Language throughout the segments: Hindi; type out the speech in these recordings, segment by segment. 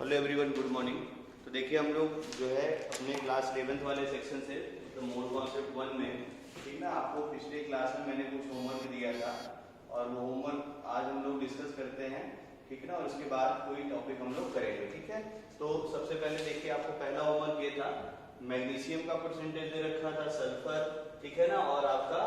Hello everyone, good morning. तो देखिए हम लोग जो है अपने क्लास 11th वाले सेक्शन से तो मोर कॉन्सेप्ट 1 में ठीक ना, आपको पिछले क्लास में मैंने कुछ होमवर्क दिया था और वो होमवर्क आज हम लोग डिस्कस करते हैं, ठीक ना। और उसके बाद कोई टॉपिक हम लोग करेंगे, ठीक है। तो सबसे पहले देखिए आपको पहला होमवर्क ये था, मैग्नीशियम का परसेंटेज दे रखा था, सल्फर, ठीक है ना, और आपका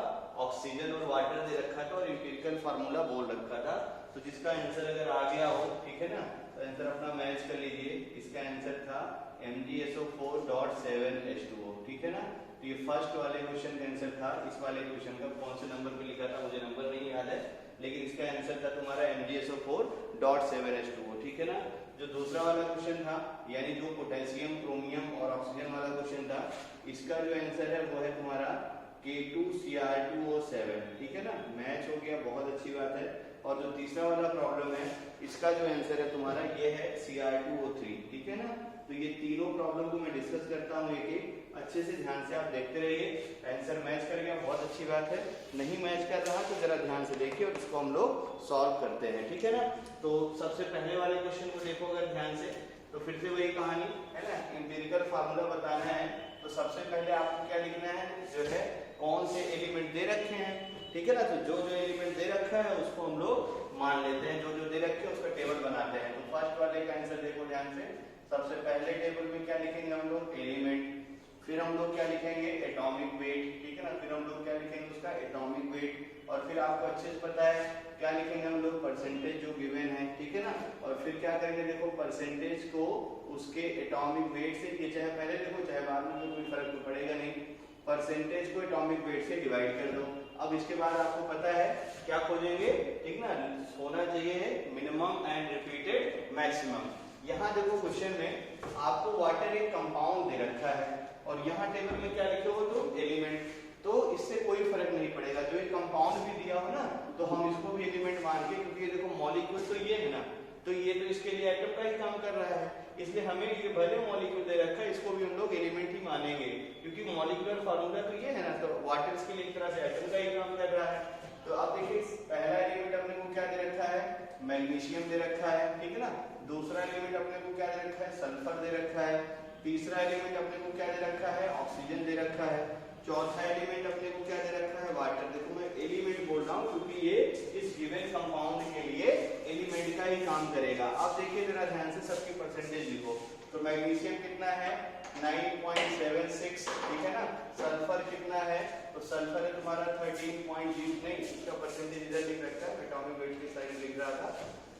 ऑक्सीजन और वाटर दे रखा था और एम्पिरिकल फार्मूला बोल रखा था। तो जिसका आंसर अगर आ गया हो, ठीक है ना, तो आंसर अपना मैच कर लीजिए। इसका आंसर था MgSO4.7H2O, ठीक है ना। तो ये फर्स्ट वाले क्वेश्चन का आंसर था। इस वाले क्वेश्चन का कौन से नंबर पे लिखा था मुझे नंबर नहीं याद है, लेकिन इसका आंसर था तुम्हारा MgSO4.7H2O, ठीक है ना। जो दूसरा वाला क्वेश्चन था, यानी जो पोटेशियम, क्रोमियम और ऑक्सीजन वाला क्वेश्चन था, इसका जो आंसर है वो है तुम्हारा K2Cr2O7, ठीक है ना। मैच हो गया, बहुत अच्छी बात है। और जो तीसरा वाला प्रॉब्लम है, इसका जो आंसर है तुम्हारा ये है Cr2O3, ठीक है ना। तो ये तीनों प्रॉब्लम को मैं डिस्कस करता हूँ एक एक, अच्छे से ध्यान से आप देखते रहिए। आंसर मैच कर गया, बहुत अच्छी बात है। नहीं मैच कर रहा तो जरा ध्यान से देखिए और इसको हम लोग सॉल्व करते हैं, ठीक है ना। तो सबसे पहले वाले क्वेश्चन को देखो अगर ध्यान से, तो फिर से वही कहानी है ना, एम्पिरिकल फार्मूला बताना है। तो सबसे पहले आपको क्या लिखना है, जो है कौन से एलिमेंट दे रखे हैं, ठीक है ना। तो जो जो एलिमेंट दे रखा है उसको हम लोग मान लेते हैं, जो जो दे रखे हैं उसका टेबल बनाते हैं। तो फर्स्ट वाले का आंसर देखो ध्यान से। सबसे पहले टेबल में क्या लिखेंगे हम लोग, एलिमेंट, फिर हम लोग क्या लिखेंगे, एटॉमिक वेट, ठीक है ना। फिर हम लोग क्या लिखेंगे, उसका एटॉमिक वेट। और फिर आपको अच्छे से पता है क्या लिखेंगे हम लोग, परसेंटेज जो गिवन है, ठीक है ना। और फिर क्या करेंगे, देखो परसेंटेज को उसके एटॉमिक वेट से, ये चाहे पहले देखो चाहे बाद में, कोई फर्क तो पड़ेगा नहीं, परसेंटेज को एटॉमिक वेट से डिवाइड कर दो। अब इसके बाद आपको पता है क्या खोजेंगे, ठीक ना, होना चाहिए मिनिमम एंड रिपीटेड मैक्सिमम। यहाँ देखो क्वेश्चन में आपको वाटर एक कंपाउंड दे रखा है और यहाँ टेबल में क्या लिखे हो, तो एलिमेंट। तो इससे कोई फर्क नहीं पड़ेगा, जो एक कंपाउंड भी दिया हो ना तो हम इसको भी एलिमेंट मान के, क्योंकि ये देखो मॉलिक्यूल तो ये है ना, तो ये तो इसके लिए एटम का ही काम कर रहा है, इसलिए हमें ये भले मॉलिक्यूल दे रखा है इसको भी हम लोग एलिमेंट ही मानेंगे, क्योंकि मॉलिक्यूलर फार्मूला तो ये है ना। तो वाटर इसके लिए एक तरह से एटम का ही काम कर रहा है। तो अब देखिए पहला एलिमेंट अपने को क्या दे रखा है, मैग्नीशियम दे रखा है, ठीक है ना। दूसरा एलिमेंट अपने को क्या दे रखा है, सल्फर दे रखा है। तीसरा एलिमेंट अपने को क्या दे रखा है, ऑक्सीजन दे रखा है। चौथा एलिमेंट अपने को क्या दे रखा है, वाटर। देखो मैं एलिमेंट बोल रहा हूँ क्योंकि ये इस गिवन कंपाउंड के लिए एलिमेंट का ही काम करेगा। अब देखिए जरा ध्यान से सबकी परसेंटेज लिखो। तो मैग्नीशियम कितना है, 9.76, ठीक है ना। सल्फर कितना है, तो सल्फर है तुम्हारा 13.0, नहीं इसका परसेंटेज इधर लिख रखा है, एटॉमिक वेट की साइड लिख रहा था।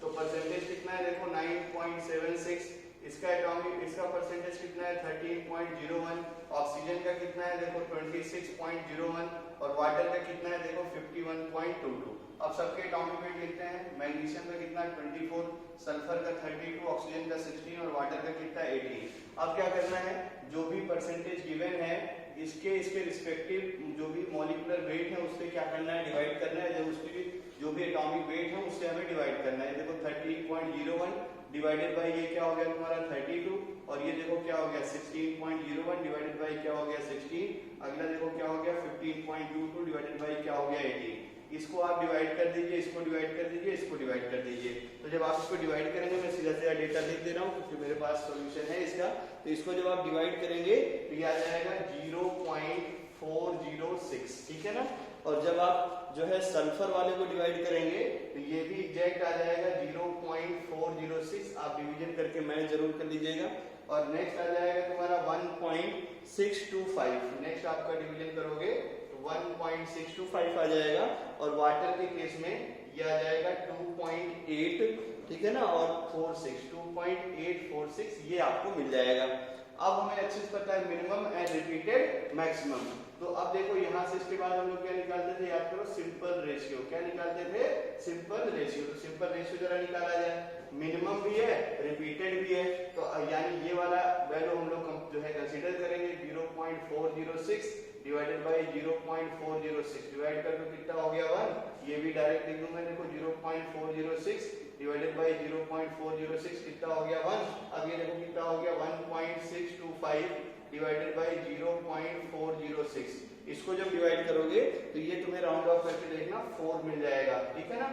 तो परसेंटेज कितना है, देखो 9.76। इसका एटॉमिक, इसका परसेंटेज कितना है, 13.01। ऑक्सीजन का कितना है, देखो 26.01। और वाटर का कितना है, देखो 51.22। अब सबके एटॉमिक वेट लिखते हैं। मैग्नीशियम का कितना है, 24, सल्फर का 32, ऑक्सीजन का 16 और वाटर का कितना है, 18। अब क्या करना है, जो भी परसेंटेज गिवन है इसके रिस्पेक्टिव जो भी मॉलिक्यूलर वेट है उससे क्या करना है, डिवाइड करना है। जब उसकी जो भी एटॉमिक वेट है उससे हमें डिवाइड करना है। देखो 13.01 डिवाइडेड बाय ये क्या हो गया तुम्हारा 32, और ये देखो क्या हो गया 16.01 डिवाइडेड बाय क्या हो गया 16। अगला देखो क्या हो गया 15.22 डिवाइडेड बाय क्या हो गया 18। इसको आप डिवाइड कर दीजिए, इसको डिवाइड कर दीजिए, इसको डिवाइड कर दीजिए। तो जब आप इसको डिवाइड करेंगे, मैं सीधा सीधा डेटा लिख दे रहा हूँ क्योंकि मेरे पास सॉल्यूशन है इसका। तो इसको जब आप डिवाइड करेंगे तो ये आ जाएगा 0.406, ठीक है ना। और जब आप जो है सल्फर वाले को डिवाइड करेंगे तो ये भी एग्जैक्ट आ जाएगा 0.406। आप डिवीजन करके मैच जरूर कर लीजिएगा। और नेक्स्ट आ जाएगा तुम्हारा 1.625। नेक्स्ट आपका डिवीजन करोगे तो 1.625 आ जाएगा। और वाटर के केस में ये आ जाएगा 2.8, ठीक है ना, और 46, 2.846 ये आपको मिल जाएगा। अब हमें अच्छे से पता है मिनिमम एंड रिपीटेड मैक्सिमम। तो अब देखो यहाँ से इसके बाद हम लोग क्या निकालते थे, याद करो, सिंपल रेशियो। क्या निकालते थे, सिंपल रेशियो। तो सिंपल रेशियो जरा निकाला जाए, मिनिमम भी है रिपीटेड भी है। तो यानी ये वाला वैल्यू हम लोग जो है कंसीडर करेंगे 0.406 डिवाइडेड बाय 0.406 डिवाइड करके कितना हो गया 1। ये भी डायरेक्ट लिख दूंगा, देखो 0.406 डिवाइडेड बाय 0.406 कितना हो गया 1। अब ये देखो कितना हो गया 1.625 डिवाइडेड बाय 0.406। इसको जब डिवाइड करोगे तो ये तुम्हें राउंड ऑफ करके देखना 4 मिल जाएगा, ठीक है ना।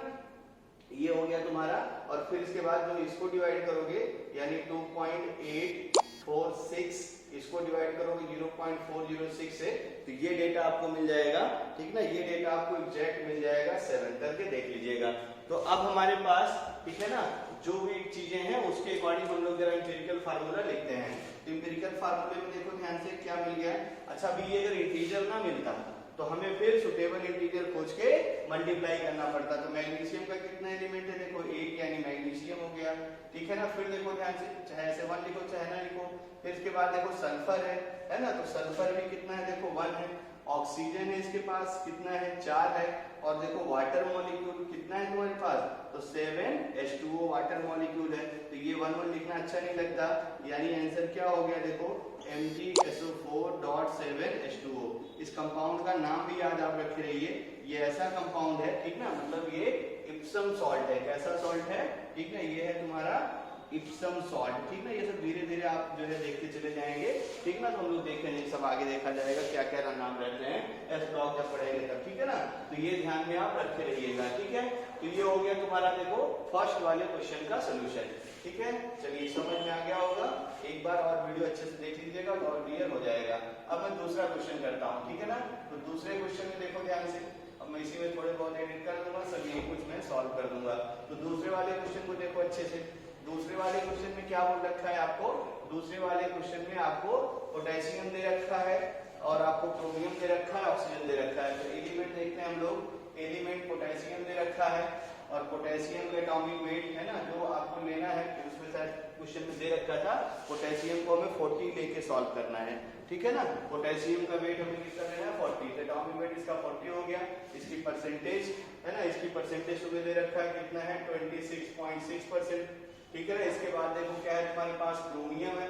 ये हो गया तुम्हारा। और फिर इसके बाद जो इसको डिवाइड करोगे यानी 2.846 इसको डिवाइड करोगे 0.406 से, तो ये डेटा आपको मिल जाएगा, ठीक ना। ये डेटा आपको एग्जैक्ट मिल जाएगा 7 करके देख लीजिएगा। तो अब हमारे पास, ठीक है ना, जो भी चीजें हैं उसके अकॉर्डिंग हम लोग जरा एम्पिरिकल फार्मूला लिखते हैं। तो एम्पिरिकल फार्मूले में देखो ध्यान से क्या मिल गया है। अच्छा, अभी ये अगर इंटीजर ना मिलता तो हमें फिर सुटेबल इंटीजर खोज के मल्टीप्लाई करना पड़ता। तो मैग्नीशियम का कितना एलिमेंट है, देखो 1 यानी मैग्नीशियम हो गया, ठीक है ना। फिर देखो ध्यान से, चाहे ऐसे 1 लिखो चाहे ना लिखो। फिर इसके बाद देखो सल्फर है ना, तो सल्फर भी कितना है, देखो 1 है। ऑक्सीजन है इसके पास, कितना है, 4 है। और देखो वाटर मॉलिक्यूल कितना है तुम्हारे पास, तो 7H2O वाटर मॉलिक्यूल है। तो ये 1 लिखना अच्छा नहीं लगता, यानी आंसर क्या हो गया, देखो MgSO4.7H2O। इस कंपाउंड का नाम भी याद आप रखे रहिए, ये ऐसा कंपाउंड है, ठीक ना, मतलब ये इप्सम सॉल्ट है। कैसा सॉल्ट है, ठीक ना, ये है तुम्हारा इप्सम सॉल्ट, ठीक ना। ये सब धीरे धीरे आप जो है देखते चले जाएंगे, ठीक ना। तो हम लोग देखेंगे, सब आगे देखा जाएगा क्या क्या नाम रहते हैं एस ब्लॉक जब पढ़ेंगे तब, ठीक है ना। तो ये ध्यान में आप रखे रहिएगा, ठीक है। तो ये हो गया तुम्हारा देखो फर्स्ट वाले क्वेश्चन का सोल्यूशन, ठीक है। चलिए समझ में आ गया होगा, एक बार और वीडियो अच्छे से देख लीजिएगा तो और क्लियर हो जाएगा। अब मैं दूसरा क्वेश्चन करता हूँ, ठीक है ना। तो दूसरे क्वेश्चन में देखो ध्यान से, अब मैं इसी में थोड़े बहुत एडिट कर दूंगा, सब यही कुछ मैं सॉल्व कर दूंगा। तो दूसरे वाले क्वेश्चन को देखो अच्छे से। दूसरे वाले क्वेश्चन में क्या बोल रखा है आपको, दूसरे वाले क्वेश्चन में आपको पोटेशियम दे रखा है और आपको क्रोमियम दे रखा है, ऑक्सीजन दे रखा है। तो एलिमेंट देखते हैं हम लोग, एलिमेंट पोटेशियम दे रखा है और पोटेशियम का एटॉमिक वेट है ना जो आपको लेना है, उसमें शायद क्वेश्चन में दे रखा था पोटेशियम को हमें 40 लेके सॉल्व करना है, ठीक है ना। पोटेशियम का वेट हमें कितना लेना है, 40। एटॉमिक वेट इसका 40 हो गया। इसकी परसेंटेज है ना, इसकी परसेंटेज तुम्हें दे रखा है, कितना है, 26.6%, ठीक है ना। इसके बाद देखो क्या है तुम्हारे पास, क्रोमियम है,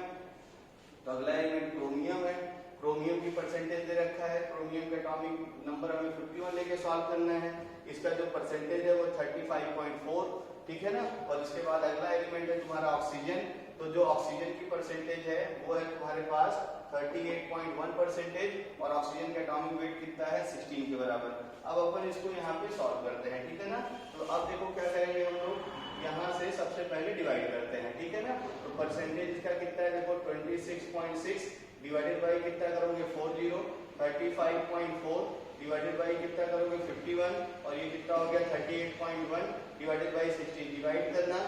तो अगला एलिमेंट क्रोमियम है। क्रोमियम की परसेंटेज दे रखा है, क्रोमियम का एटॉमिक नंबर हमें 51 लेके सॉल्व करना है। इसका जो परसेंटेज है वो 35.4, ठीक है ना। और इसके बाद अगला एलिमेंट है तुम्हारा ऑक्सीजन। तो जो ऑक्सीजन की परसेंटेज है वो है तुम्हारे पास 38.1% और ऑक्सीजन का एटॉमिक वेट कितना है, 16 के बराबर। अब अपन इसको यहाँ पे सॉल्व करते हैं, ठीक है ना। तो अब देखो क्या करेंगे हम लोग, यहाँ से सबसे पहले डिवाइड करते हैं, ठीक है ना। तो परसेंटेज इसका कितना है, देखो 26.6 डिवाइडेड बाई कितना करोगे 40, 35.4 डिवाइडेड बाई कितना करोगे 51 और ये कितना हो गया 38.1 डिवाइडेड बाई 16। डिवाइड करना,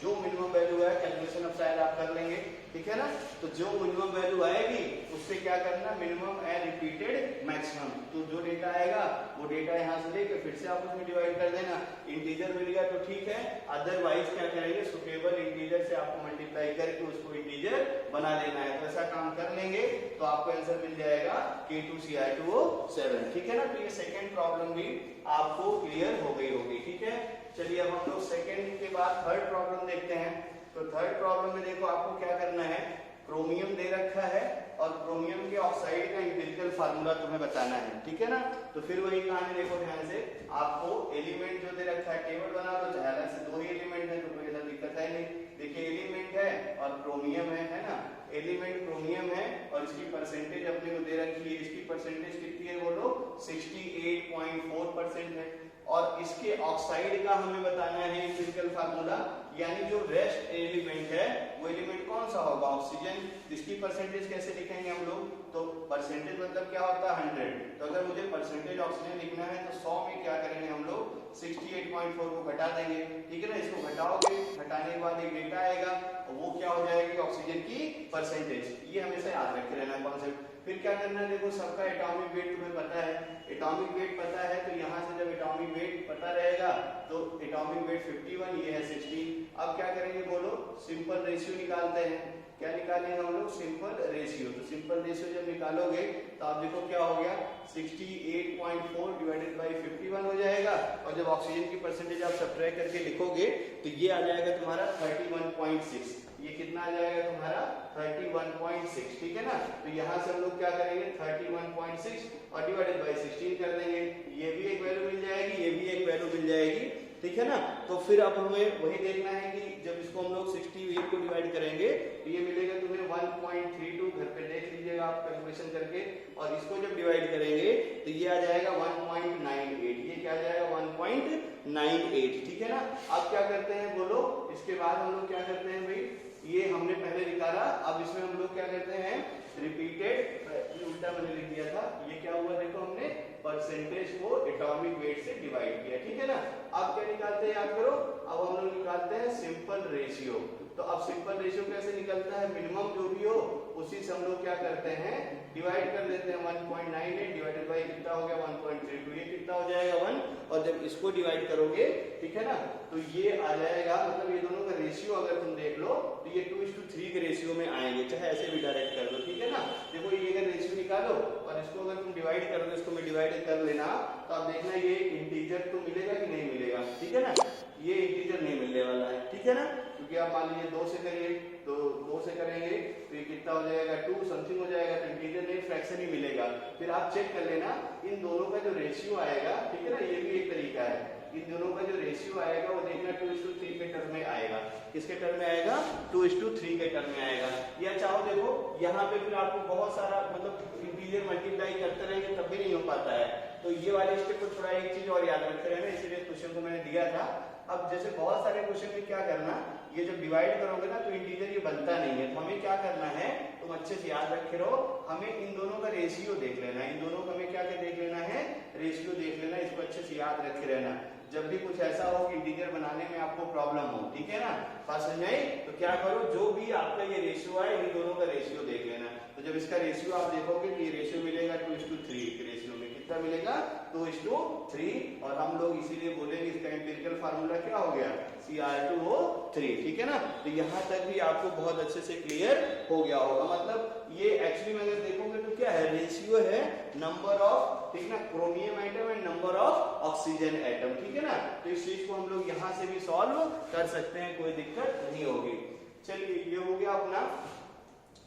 जो मिनिमम वैल्यू है कैलकुलेशन अब शायद आप कर लेंगे, ठीक है ना। तो जो मिनिमम वैल्यू आएगी उससे क्या करना, मिनिमम एंड रिपीटेड मैक्सिमम। तो जो डेटा आएगा वो डेटा यहाँ से लेके फिर से आप उसमें डिवाइड कर देना। इंटीजर मिल गया तो ठीक है, अदरवाइज क्या करेंगे, सुटेबल इंटीजर से आपको मल्टीप्लाई करके उसको इंटीजर बना लेना है। तो ऐसा काम कर लेंगे तो आपको आंसर मिल जाएगा K2Cl2O7, ठीक है ना। तो ये सेकेंड प्रॉब्लम भी आपको क्लियर हो गई होगी, ठीक है। चलिए अब हम लोग सेकेंड के बाद थर्ड प्रॉब्लम देखते हैं। तो थर्ड प्रॉब्लम में देखो आपको क्या करना है, क्रोमियम दे रखा है और क्रोमियम के ऑक्साइड का एम्पिरिकल फार्मूला तुम्हें बताना है, ठीक है ना। तो फिर वही कहानी देखो ध्यान से, आपको एलिमेंट जो दे रखा है टेबल बना लो, चाहे अलग से 2 ही एलिमेंट है तो कोई ऐसा दिक्कत है नहीं। देखिए एलिमेंट है और क्रोमियम है ना। एलिमेंट क्रोमियम है और इसकी परसेंटेज अपने को दे रखी है, इसकी परसेंटेज कितनी है बोलो, 68.4% है। और इसके ऑक्साइड का हमें बताना है एम्पिरिकल फार्मूला, यानी जो रेस्ट एलिमेंट है वो एलिमेंट कौन सा होगा, ऑक्सीजन। इसकी परसेंटेज कैसे लिखेंगे हम लोग, तो परसेंटेज मतलब क्या होता है 100। तो अगर मुझे परसेंटेज ऑक्सीजन लिखना है तो 100 में क्या करेंगे हम लोग, 68.4 को घटा देंगे, ठीक है ना। इसको घटाओगे, घटाने के बाद एक डेटा आएगा और वो क्या हो जाएगी, ऑक्सीजन की परसेंटेज। ये हमेशा याद रखे रहना कॉन्सेप्ट। फिर क्या करना है, देखो सबका एटॉमिक वेट तुम्हें पता है, एटॉमिक वेट पता है तो यहाँ से जब एटॉमिक वेट पता रहेगा तो एटॉमिक वेट 51, ये है 16। अब क्या करेंगे बोलो, सिंपल रेशियो निकालते हैं। क्या निकालेंगे हम लोग, सिंपल रेशियो। तो सिंपल रेशियो जब निकालोगे तो आप देखो क्या हो गया, 68.4 डिवाइडेड बाई 51 हो जाएगा। और जब ऑक्सीजन की परसेंटेज आप सब्ट्रैक्ट करके लिखोगे तो ये आ जाएगा तुम्हारा 31.6। ये कितना आ जाएगा तुम्हारा 31.6, ठीक है ना। तो यहाँ से हम लोग क्या करेंगे, 31.6 और डिवाइडेड बाई 16 कर देंगे। ये भी एक वैल्यू मिल जाएगी, ये भी एक वैल्यू मिल जाएगी, ठीक है ना। तो फिर अब हमें वही देखना है कि जब इसको हम लोग 68 को डिवाइड करेंगे तो ये मिलेगा तुम्हें 1.32, घर पे देख लीजिएगा आप कैलकुलेशन करके, और इसको जब डिवाइड करेंगे तो ये आ जाएगा 1.98, ये क्या आ जाएगा 1.98, ठीक है ना। अब क्या करते हैं बोलो, इसके बाद हम लोग क्या करते हैं भाई, ये हमने पहले निकाला, अब इसमें हम लोग क्या करते हैं रिपीटेड, उल्टा मैंने लिख दिया था, ये क्या हुआ देखो हमने परसेंटेज को एटॉमिक वेट से डिवाइड किया, ठीक है ना। अब क्या निकालते हैं याद करो, अब हम लोग निकालते हैं सिंपल रेशियो। तो अब सिंपल रेशियो कैसे निकलता है, मिनिमम जो भी हो उसी से हम लोग क्या करते हैं डिवाइड कर देते हैं, 1.98 डिवाइडेड बाय कितना हो गया 1.32, ये कितना हो जाएगा 1, और जब इसको डिवाइड करोगे ठीक है ना तो ये आ जाएगा, मतलब ये दोनों का रेशियो अगर तुम देख लो तो ये 2:3 के रेशियो में आएंगे, चाहे ऐसे भी डायरेक्ट कर दो, ठीक है ना। देखो ये अगर रेशियो निकालो और इसको अगर तुम डिवाइड कर दो, इसको मैं डिवाइड कर लेना, तो आप देखना ये इंटीजर तो मिलेगा कि नहीं मिलेगा, ठीक है ना, ये इंटीजर नहीं मिलने वाला है, ठीक है ना, क्योंकि आप मान लीजिए 2 से करिए तो 2 से करेंगे तो ये कितना हो जाएगा 2 समथिंग हो जाएगा, तो इंटीजर नहीं फ्रैक्शन ही मिलेगा। फिर आप चेक कर लेना इन दोनों का जो रेशियो आएगा, ठीक है ना, ये भी एक तरीका है, इन दोनों का जो रेशियो आएगा वो देखना 2:3 के टर्म में आएगा, किसके टर्म में आएगा 2:3 के टर्म में आएगा। या चाहो देखो यहाँ पे फिर आपको बहुत सारा मतलब इंटीजर मल्टीप्लाई करते रहेंगे तब भी नहीं हो पाता है, तो ये वाले स्टेप को थोड़ा एक चीज और याद रखते रहना, इसीलिए क्वेश्चन को मैंने दिया था। अब जैसे बहुत सारे क्वेश्चन में क्या करना, ये जब डिवाइड करोगे ना तो इंटीजर ये बनता नहीं है, तो हमें क्या करना है, तुम अच्छे से याद रखे रहो, हमें इन दोनों का रेशियो देख लेना, इन दोनों का हमें क्या क्या देख लेना है, रेशियो देख लेना, इसको अच्छे से याद रखे रहना। जब भी कुछ ऐसा हो कि इंटीजर बनाने में आपको प्रॉब्लम हो, ठीक है ना, बात समझ आई, तो क्या करो जो भी आपका ये रेशियो है इन दोनों का रेशियो देख लेना। तो जब इसका रेशियो आप देखोगे तो ये रेशियो मिलेगा 2:3 के रेशियो में, कितना मिलेगा 2:3, और हम लोग इसीलिए बोलेंगे इसका एम्पिरिकल फार्मूला क्या हो गया Cr2O3, ठीक है ना। तो यहाँ तक भी आपको बहुत अच्छे से क्लियर हो गया होगा, मतलब ये एक्चुअली में अगर देखोगे तो क्या है, रेशियो है नंबर ऑफ, ठीक ना, chromium atom and number of oxygen atom, ठीक है ना। तो इस चीज को हम लोग यहाँ से भी सॉल्व कर सकते हैं, कोई दिक्कत नहीं होगी। चलिए ये हो गया अपना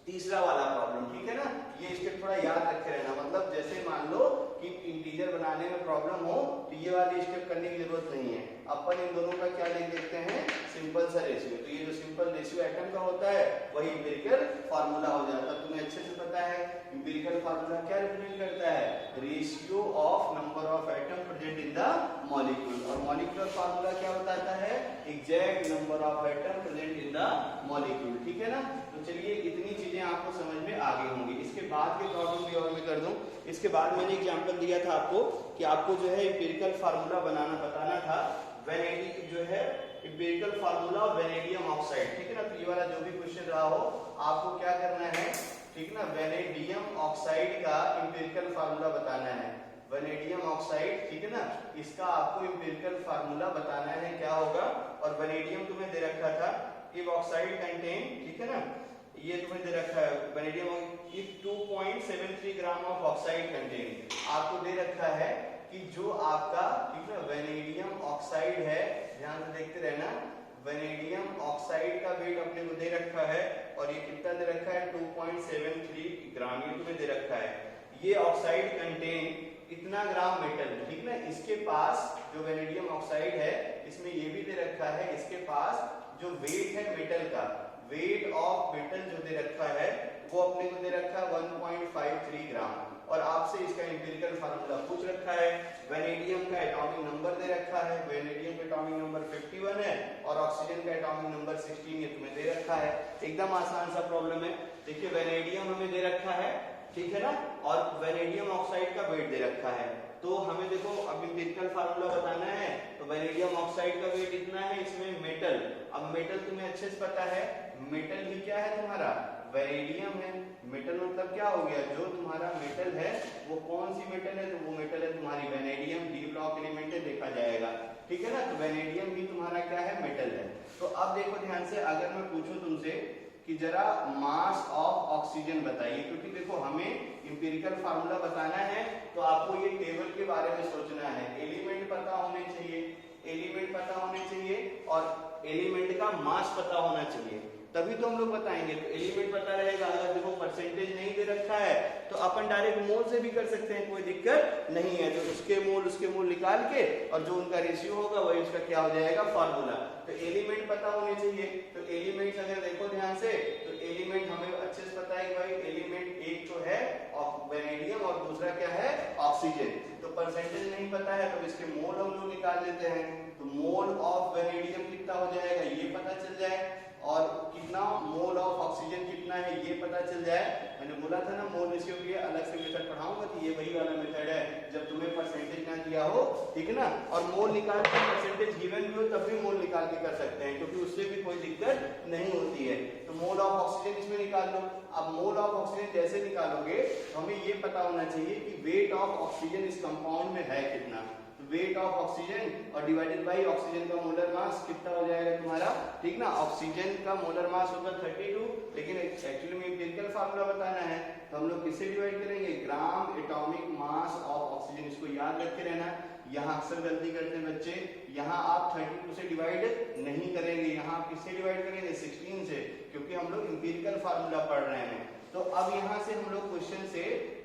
तीसरा वाला प्रॉब्लम, ठीक है ना। ये स्टेप थोड़ा याद रखे रहना, मतलब जैसे मान लो कि इंटीजर बनाने में प्रॉब्लम हो तो ये वाली स्टेप करने की जरूरत नहीं है, अपन इन दोनों का क्या लिख देखते हैं सिंपल सा रेशियो। तो ये जो सिंपल रेशियो एटम का होता है वही एम्पिरिकल फार्मूला हो जाता है। तुम्हें अच्छे से पता है एम्पिरिकल फार्मूला क्या रिप्रेजेंट करता है, ratio of number of atom present in the molecule, और मॉलिक्यूलर फार्मूला क्या बताता है, exact number of atom present in the molecule, ठीक है ना। तो चलिए इतनी चीजें आपको समझ में आ गई होंगी। इसके बाद के प्रॉब्लम भी और मैं कर दूं, इसके बाद मैंने एग्जांपल दिया था आपको कि आपको जो है एम्पिरिकल फार्मूला बताना था वेनेडियम, जो है empirical formula of vanadium oxide, ठीक है ना। तो ये वाला जो भी क्वेश्चन रहा हो आपको क्या करना है, ठीक ना, वेनेडियम ऑक्साइड का एम्पिरिकल फार्मूला बताना है, वेनेडियम ऑक्साइड, ठीक है ना, इसका आपको एम्पिरिकल फार्मूला बताना है क्या होगा। और वेनेडियम तुम्हें दे रखा था इफ ऑक्साइड कंटेन, ठीक है ना, ये तुम्हें दे रखा है vanadium if 2.73 gram of oxide contain, आपको दे रखा है कि जो आपका, ठीक है, वेनेडियम ऑक्साइड है, ध्यान से देखते रहना, वेनेडियम ऑक्साइड का वेट अपने को दे रखा है, और ये कितना दे रखा है 2.73 ग्राम, ये तुम्हें दे रखा है। ये ऑक्साइड कंटेन इतना ग्राम मेटल, ठीक ना, इसके पास जो वेनेडियम ऑक्साइड है इसमें ये भी दे रखा है, इसके पास जो वेट है मेटल का, वेट ऑफ मेटल जो दे रखा है वो अपने को दे रखा है 1.53 ग्राम, और आपसे इसका एम्पिरिकल फार्मूला पूछ रखा है। वेनेडियम का एटॉमिक नंबर दे रखा है, वेनेडियम का एटॉमिक नंबर 51 है, और ऑक्सीजन का एटॉमिक नंबर 16 ये तुम्हें दे रखा है। एकदम आसान सा प्रॉब्लम है। देखिए वेनेडियम हमें दे रखा है, ठीक है ना, और वेनेडियम ऑक्साइड का वेट दे रखा है, तो हमें देखो अब एम्पिरिकल फार्मूला बताना है, तो वेनेडियम ऑक्साइड का वेट इतना है, इसमें मेटल, अब मेटल तुम्हें अच्छे से पता है, मेटल ही क्या है तुम्हारा वेनेडियम है। मेटल मतलब क्या हो गया, जो तुम्हारा मेटल है वो कौन सी मेटल है, तो वो मेटल है तुम्हारी वेनेडियम, डी ब्लॉक एलिमेंट है, देखा जाएगा, ठीक है ना। तो वेनेडियम भी तुम्हारा क्या है, मेटल है। तो अब देखो ध्यान से, अगर मैं पूछूं तुमसे कि जरा मास ऑफ ऑक्सीजन बताइए, क्योंकि देखो हमें एम्पिरिकल फार्मूला बताना है तो आपको ये टेबल के बारे में सोचना है, एलिमेंट पता होने चाहिए, एलिमेंट पता होने चाहिए, और एलिमेंट का मास पता होना चाहिए। तभी तो हम लोग बताएंगे। तो एलिमेंट पता रहेगा। अगर देखो परसेंटेज नहीं दे रखा है तो अपन डायरेक्ट मोल से भी कर सकते हैं, कोई दिक्कत नहीं है। तो उसके मोल निकाल के और जो उनका रेशियो होगा वही उसका क्या हो जाएगा, फार्मूला। तो एलिमेंट पता होने चाहिए। तो एलिमेंट्स अगर देखो ध्यान से, तो एलिमेंट हमें अच्छे से पता है कि भाई एलिमेंट एक तो है वेनेडियम और दूसरा क्या है, ऑक्सीजन। तो परसेंटेज नहीं पता है तो इसके मोल हम लोग निकाल लेते हैं। तो मोल ऑफ वेनेडियम कितना हो जाएगा ये पता चल जाए, और कितना मोल ऑफ ऑक्सीजन कितना है ये पता चल जाए। मैंने बोला था ना मोल रेशियो के लिए अलग से मेथड पढ़ाऊंगा, तो ये वही वाला मेथड है जब तुम्हें परसेंटेज ना दिया हो, ठीक है ना। और मोल निकाल के परसेंटेज गिवन भी हो तब भी मोल निकाल के कर सकते हैं, क्योंकि उससे भी कोई दिक्कत नहीं होती है। तो मोल ऑफ ऑक्सीजन इसमें निकाल लो। अब मोल ऑफ ऑक्सीजन जैसे निकालोगे तो हमें ये पता होना चाहिए कि वेट ऑफ ऑक्सीजन इस कंपाउंड में है कितना। वेट ऑफ ऑक्सीजन और डिवाइडेड बाय ऑक्सीजन का मोलर मास कितना हो जाएगा तुम्हारा, ठीक ना। ऑक्सीजन का मोलर मास होगा 32, लेकिन एक्चुअली में एम्पिरिकल फार्मूला बताना है तो हम लोग किससे डिवाइड करेंगे, gram atomic mass of oxygen. इसको याद रखे रहना। यहाँ अक्सर गलती करते हैं बच्चे, यहाँ आप 32 से डिवाइड नहीं करेंगे, यहाँ आप किससे डिवाइड करेंगे, 16 से, क्योंकि हम लोग एम्पिरिकल फार्मूला पढ़ रहे हैं। तो अब यहाँ से हम लोग क्वेश्चन से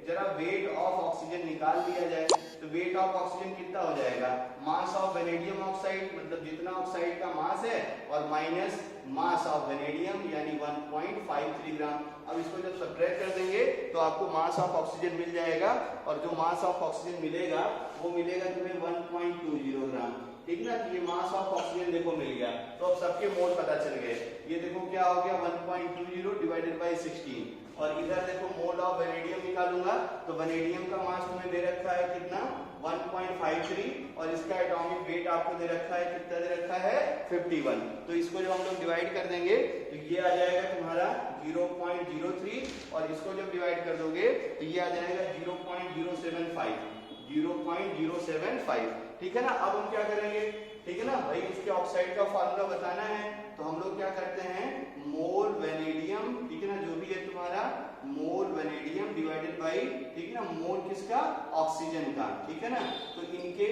जरा वेट ऑफ ऑक्सीजन निकाल लिया जाए। तो वेट ऑफ ऑक्सीजन कितना हो जाएगा, मास ऑफ वेनेडियम ऑक्साइड, मतलब जितना ऑक्साइड का मास है, और माइनस मास ऑफ वेनेडियम यानी 1.53 ग्राम। अब इसको जब सब्ट्रैक्ट कर देंगे तो आपको मास ऑफ ऑक्सीजन मिल जाएगा, और जो मास ऑफ ऑक्सीजन मिलेगा वो मिलेगा तुम्हें 1.20 ग्राम, ठीक ना। तो ये मास ऑफ ऑक्सीजन देखो मिल गया। तो अब सबके मोल पता चल गए। ये देखो क्या हो गया, 1.20 डिवाइडेड बाय 16। और इधर देखो मोल ऑफ वेनेडियम निकालूंगा तो वेनेडियम का मास तुम्हें दे रखा है कितना, 1.53, और इसका एटॉमिक वेट आपको दे रखा है कितना, दे रखा है 51। तो इसको जब हम लोग डिवाइड कर देंगे तो ये आ जाएगा तुम्हारा 0.03, और इसको जब डिवाइड कर दोगे तो ये आ जाएगा 0.075, ठीक है ना। अब हम क्या करेंगे, ठीक है ना भाई, इसके ऑक्साइड का फार्मूला बताना है तो हम लोग क्या करते हैं, मोल वेनेडियम, ठीक है ना, जो भी है तुम्हारा मोल वेनेडियम डिवाइडेड बाय, ठीक है ना, मोल किसका, ऑक्सीजन का, ठीक है ना। तो इनके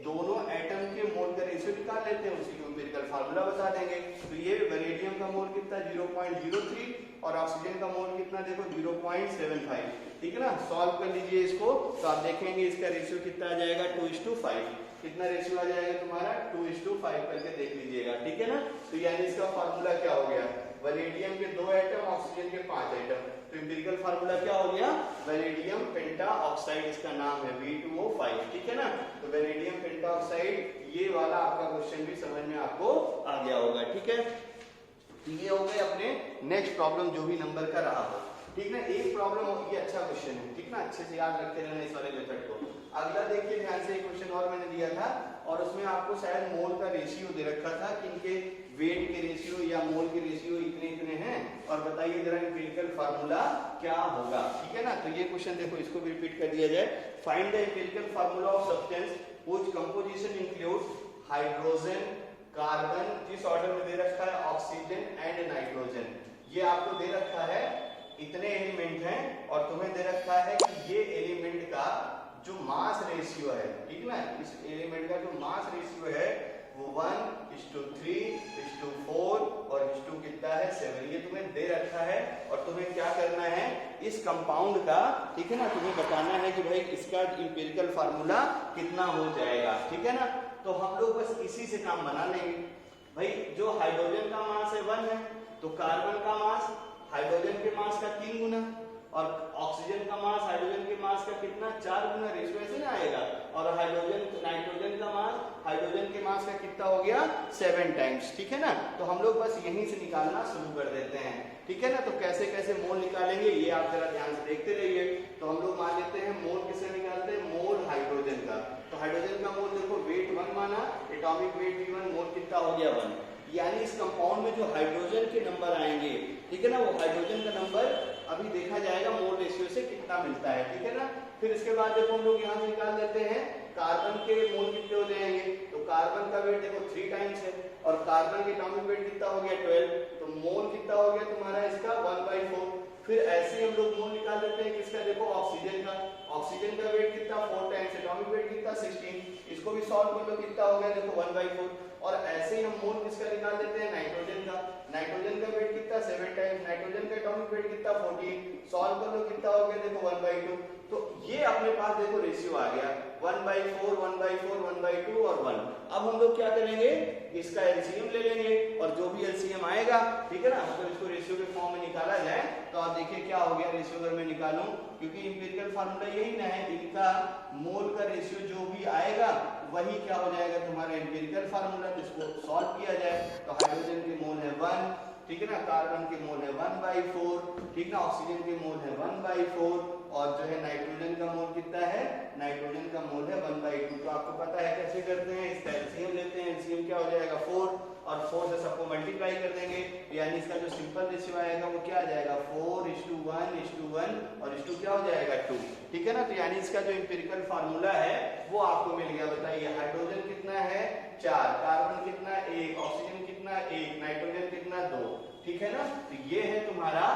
दोनों एटम के मोल का रेशियो निकाल लेते हैं, उसी को एम्पिरिकल फार्मूला बता देंगे। तो ये वेनेडियम का मोल कितना 0.03 और ऑक्सीजन का मोल कितना देखो 0.75, ठीक है ना। सॉल्व कर लीजिए इसको तो आप देखेंगे इसका रेशियो कितना आ जाएगा 2:5। कितना रेशियो आ जाएगा तुम्हारा 2:5 करके देख लीजिएगा, ठीक है ना। तो यानी इसका फार्मूला क्या हो गया, वेनेडियम के 2 एटम, ऑक्सीजन के 5 एटम। तो एम्पिरिकल फार्मूला क्या हो गया, वेनेडियम पेंटा ऑक्साइड, इसका नाम है V2O5, ठीक है ना। तो वेनेडियम पेंटा ऑक्साइड, ये वाला आपका क्वेश्चन भी समझ में आपको आ गया होगा, ठीक है। ये हो गए अपने नेक्स्ट प्रॉब्लम जो भी नंबर का रहा हो, ठीक ना। एक प्रॉब्लम ये अच्छा क्वेश्चन है, ठीक ना, अच्छे से याद रखते रहना इस वाले मेथड को। अगला देखिए ध्यान से, एक क्वेश्चन और मैंने दिया था और उसमें आपको शायद मोल का रेशियो दे रखा था कि इनके वेट के रेशियो या मोल के रेशियो इतने इतने हैं, और बताइए जरा एम्पिरिकल फार्मूला क्या होगा, ठीक है ना। तो ये क्वेश्चन देखो, इसको भी रिपीट कर दिया जाए। Find the empirical formula of substance which composition includes hydrogen, carbon, जिस ऑर्डर में दे रखा है ऑक्सीजन एंड नाइट्रोजन। ये आपको दे रखा है इतने एलिमेंट हैं, और तुम्हें दे रखा है कि ये एलिमेंट का जो मास रेशियो है, ठीक ना, इस एलिमेंट का जो मास रेशियो है वो 1:3:4 और 1:2 कितना है 7। ये तुम्हें दे रखा है, और तुम्हें क्या करना है, इस कंपाउंड का, ठीक है ना, तुम्हें बताना है कि भाई इसका एम्पिरिकल फार्मूला कितना हो जाएगा, ठीक है ना। तो हम लोग बस इसी से काम बना लेंगे। भाई जो हाइड्रोजन का मास है 1 है, तो कार्बन का मास हाइड्रोजन के मास का 3 गुना, और ऑक्सीजन का मास हाइड्रोजन के मास का कितना 4 गुना, रेशियो ऐसे ना आएगा। और नाइट्रोजन का मास हाइड्रोजन के मास का कितना हो गया 7 टाइम्स, ठीक है ना। तो हम लोग बस यहीं से निकालना शुरू कर देते हैं, ठीक है ना। तो कैसे कैसे मोल निकालेंगे ये आप जरा ध्यान से देखते रहिए। तो हम लोग मान लेते हैं मोल किसे निकालते हैं, मोल हाइड्रोजन का। तो हाइड्रोजन का मोल देखो वेट 1 माना, एटॉमिक वेट भी 1, मोल कितना हो गया 1। यानी इस कंपाउंड में जो हाइड्रोजन के नंबर आएंगे, ठीक है ना, वो हाइड्रोजन का नंबर अभी देखा जाएगा मोल रेशियो से कितना मिलता है, ठीक है ना। फिर इसके बाद देखो हम लोग यहाँ से निकाल लेते हैं कार्बन के मोल कितने हो जाएंगे। तो कार्बन का वेट देखो 3 टाइम्स है, और कार्बन के एटॉमिक वेट कितना हो गया 12, तो मोल कितना हो गया तुम्हारा इसका 1/4। फिर ऐसे ही हम लोग मोल निकाल लेते हैं किसका, देखो ऑक्सीजन का। ऑक्सीजन का वेट कितना 4 टाइम्स, एटॉमिक वेट कितना 16। इसको भी सॉल्व कर लो, कितना हो गया देखो 1/4। और ऐसे ही हम मोल किसका निकाल लेते हैं, नाइट्रोजन का। नाइट्रोजन का वेट कितना 7 टाइम्स, नाइट्रोजन का एटॉमिक वेट कितना 14, सॉल्व कर लो कितना हो गया देखो 1/2। तो ये अपने पास देखो रेशियो आ गया 1/4 1/4 1/2 और 1। अब हम लोग क्या करेंगे, इसका एलसीएम ले लेंगे और जो भी एलसीएम आएगा, ठीक है ना, मतलब इसको रेशियो के फॉर्म में निकाला जाए तो आप देखिए क्या हो गया रेशियो अगर मैं निकालूं, क्योंकि इंपिरिकल फार्मूला यही ना है, इनका मोल का रेशियो जो भी आएगा वही क्या हो जाएगा तुम्हारा इंपिरिकल फार्मूला। तो इसको सॉल्व किया जाए तो हाइड्रोजन के मोल है 1, ठीक है ना, कार्बन के मोल है 1/4, ठीक ना, ऑक्सीजन के मोल है 1/4 और जो है नाइट्रोजन का मोल कितना है, नाइट्रोजन का मोल है 1/2। तो आपको पता है कैसे करते हैं, इसका एलसीएम लेते हैं, एलसीएम क्या हो जाएगा 4 और 4 से सबको मल्टीप्लाई कर देंगे, यानी इसका जो सिंपल रेशियो आएगा वो क्या आ जाएगा 4:1:1 और 2 क्या हो जाएगा 2, ठीक है ना। तो यानी इसका जो इंपिरिकल फार्मूला है वो आपको मिल गया। बताइए हाइड्रोजन कितना है 4, कार्बन कितना 1, ऑक्सीजन कितना 1, नाइट्रोजन कितना 2, ठीक है ना। तो ये है तुम्हारा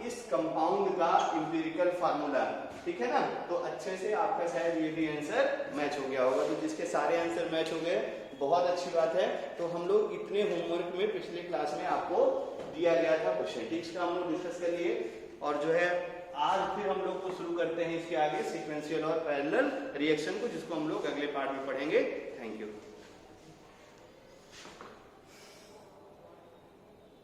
इस कंपाउंड का इंपिरिकल फार्मूला, ठीक है ना। तो अच्छे से आपका शायद ये भी आंसर मैच हो गया होगा। तो जिसके सारे आंसर मैच हो गए बहुत अच्छी बात है। तो हम लोग इतने होमवर्क में पिछले क्लास में आपको दिया गया था क्वेश्चन, ठीक, इसका हम लोग डिस्कस कर लिए और जो है आज फिर हम लोग को शुरू करते हैं इसके आगे सीक्वेंशियल और पैरेलल रिएक्शन को, जिसको हम लोग अगले पार्ट में पढ़ेंगे।